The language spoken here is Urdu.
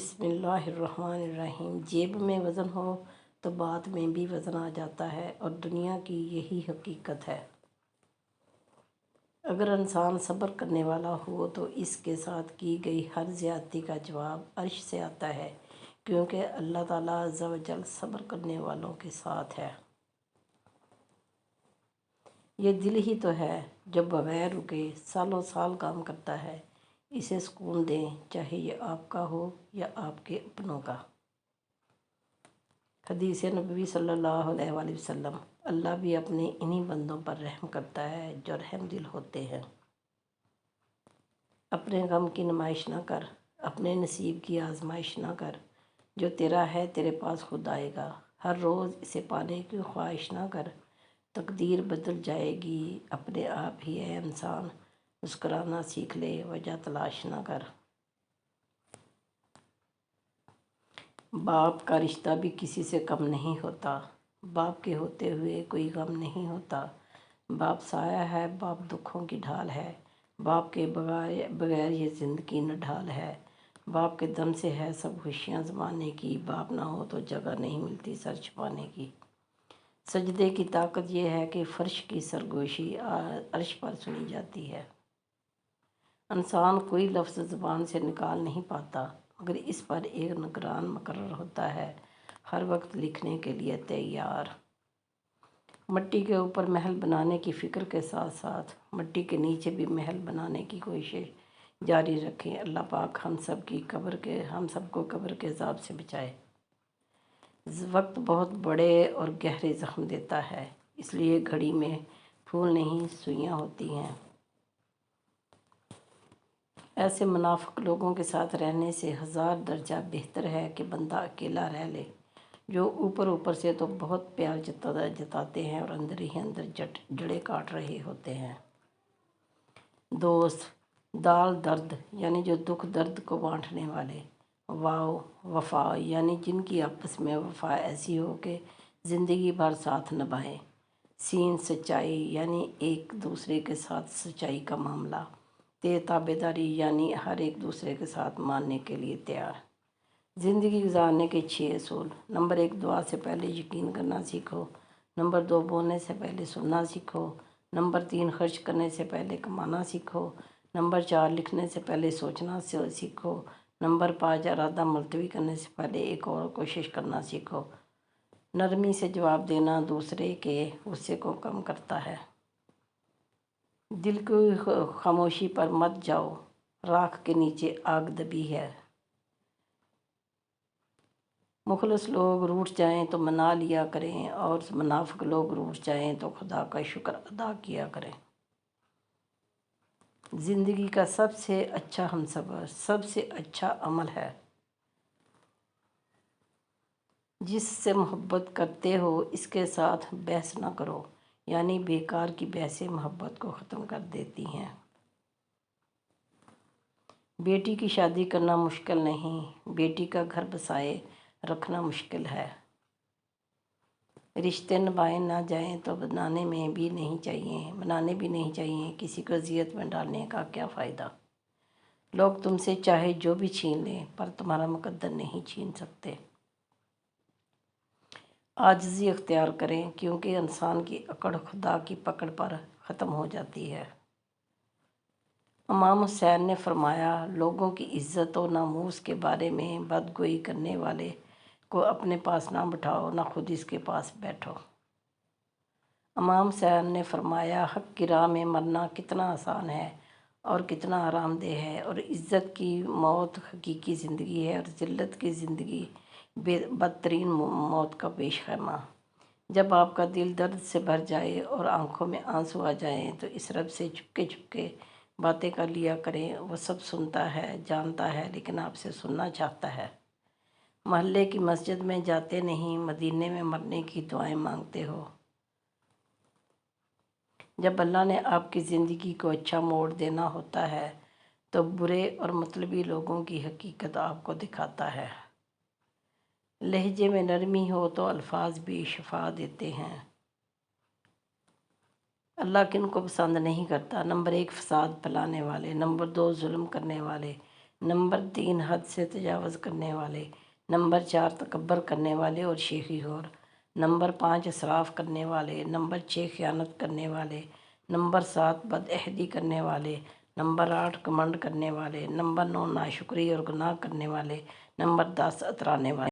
بسم اللہ الرحمن الرحیم۔ جیب میں وزن ہو تو بات میں بھی وزن آ جاتا ہے اور دنیا کی یہی حقیقت ہے۔ اگر انسان صبر کرنے والا ہو تو اس کے ساتھ کی گئی ہر زیادتی کا جواب عرش سے آتا ہے، کیونکہ اللہ تعالیٰ عز و جل صبر کرنے والوں کے ساتھ ہے۔ یہ دل ہی تو ہے جو بغیر رکے سالوں سال کام کرتا ہے۔ اسے سکون دیں، چاہے یہ آپ کا ہو یا آپ کے اپنوں کا۔ حدیث نبوی صلی اللہ علیہ وآلہ وسلم: اللہ بھی اپنے انہی بندوں پر رحم کرتا ہے جو رحم دل ہوتے ہیں۔ اپنے غم کی نمائش نہ کر، اپنے نصیب کی آزمائش نہ کر۔ جو تیرا ہے تیرے پاس خود آئے گا۔ ہر روز اسے پانے کی خواہش نہ کر، تقدیر بدل جائے گی اپنے آپ ہی۔ اے انسان، مسکرانا سیکھ لے، وجہ تلاش نہ کر۔ باپ کا رشتہ بھی کسی سے کم نہیں ہوتا۔ باپ کے ہوتے ہوئے کوئی غم نہیں ہوتا۔ باپ سایہ ہے، باپ دکھوں کی ڈھال ہے۔ باپ کے بغیر یہ زندگی نہ ڈھال ہے۔ باپ کے دم سے ہے سب خوشیاں زمانے کی۔ باپ نہ ہو تو جگہ نہیں ملتی سر چھپانے کی۔ سجدے کی طاقت یہ ہے کہ فرش کی سرگوشی عرش پر سنی جاتی ہے۔ انسان کوئی لفظ زبان سے نکال نہیں پاتا، مگر اس پر ایک نگران مقرر ہوتا ہے، ہر وقت لکھنے کے لیے تیار۔ مٹی کے اوپر محل بنانے کی فکر کے ساتھ ساتھ مٹی کے نیچے بھی محل بنانے کی کوشش جاری رکھیں۔ اللہ پاک ہم سب کو قبر کے عذاب سے بچائے۔ وقت بہت بڑے اور گہرے زخم دیتا ہے، اس لیے گھڑی میں پھول نہیں سوئیاں ہوتی ہیں۔ ایسے منافق لوگوں کے ساتھ رہنے سے ہزار درجہ بہتر ہے کہ بندہ اکیلا رہ لے، جو اوپر سے تو بہت پیار جتاتے ہیں اور اندر ہی اندر جڑیں کاٹ رہے ہوتے ہیں۔ دوست دال درد یعنی جو دکھ درد کو بانٹنے والے۔ واو وفا یعنی جن کی آپس میں وفا ایسی ہو کہ زندگی بھر ساتھ نبھائیں۔ سین سچائی یعنی ایک دوسرے کے ساتھ سچائی کا معاملہ۔ تابع داری یعنی ہر ایک دوسرے کے ساتھ ماننے کے لیے تیار۔ زندگی گزارنے کے 6 اصول: نمبر 1، دعا سے پہلے یقین کرنا سیکھو۔ نمبر 2، بولنے سے پہلے سننا سیکھو۔ نمبر 3، خرچ کرنے سے پہلے کمانا سیکھو۔ نمبر 4، لکھنے سے پہلے سوچنا سیکھو۔ نمبر 5، ارادہ ملتوی کرنے سے پہلے ایک اور کوشش کرنا سیکھو۔ نرمی سے جواب دینا دوسرے کے غصے کو کم کرتا ہے۔ دل کی خاموشی پر مت جاؤ، راکھ کے نیچے آگ دبی ہے۔ مخلص لوگ روٹھ جائیں تو منا لیا کریں، اور منافق لوگ روٹھ جائیں تو خدا کا شکر ادا کیا کریں۔ زندگی کا سب سے اچھا ہمسفر سب سے اچھا عمل ہے۔ جس سے محبت کرتے ہو اس کے ساتھ بحث نہ کرو، یعنی بیکار کی بحثیں محبت کو ختم کر دیتی ہیں۔ بیٹی کی شادی کرنا مشکل نہیں، بیٹی کا گھر بسائے رکھنا مشکل ہے۔ رشتے نبھائے نہ جائیں تو بنانے بھی نہیں چاہیے، کسی کو اذیت میں ڈالنے کا کیا فائدہ۔ لوگ تم سے چاہے جو بھی چھین لیں پر تمہارا مقدر نہیں چھین سکتے۔ عاجزی اختیار کریں، کیونکہ انسان کی اکڑ خدا کی پکڑ پر ختم ہو جاتی ہے۔ امام حسین نے فرمایا، لوگوں کی عزت و ناموس کے بارے میں بدگوئی کرنے والے کو اپنے پاس نہ بٹھاؤ، نہ خود اس کے پاس بیٹھو۔ امام حسین نے فرمایا، حق کی راہ میں مرنا کتنا آسان ہے اور کتنا آرام دہ ہے، اور عزت کی موت حقیقی زندگی ہے اور ذلت کی زندگی بدترین موت کا پیش خیمہ۔ جب آپ کا دل درد سے بھر جائے اور آنکھوں میں آنسو آ جائیں تو اس رب سے چپکے باتیں کر لیا کریں۔ وہ سب سنتا ہے، جانتا ہے، لیکن آپ سے سننا چاہتا ہے۔ محلے کی مسجد میں جاتے نہیں، مدینے میں مرنے کی دعائیں مانگتے ہو۔ جب اللہ نے آپ کی زندگی کو اچھا موڑ دینا ہوتا ہے تو برے اور مطلبی لوگوں کی حقیقت آپ کو دکھاتا ہے۔ لہجے میں نرمی ہو تو الفاظ بھی شفا دیتے ہیں۔ اللہ کن کو پسند نہیں کرتا؟ نمبر 1، فساد پھیلانے والے۔ نمبر 2، ظلم کرنے والے۔ نمبر 3 حد سے تجاوز کرنے والے، نمبر 4 تکبر کرنے والے اور شیخی خور، نمبر 5 اسراف کرنے والے، نمبر 6 خیانت کرنے والے، نمبر 7 بد عہدی کرنے والے، نمبر 8 گھمنڈ کرنے والے، نمبر 9 ناشکری اور گناہ کرنے والے، نمبر 10 اترانے والے۔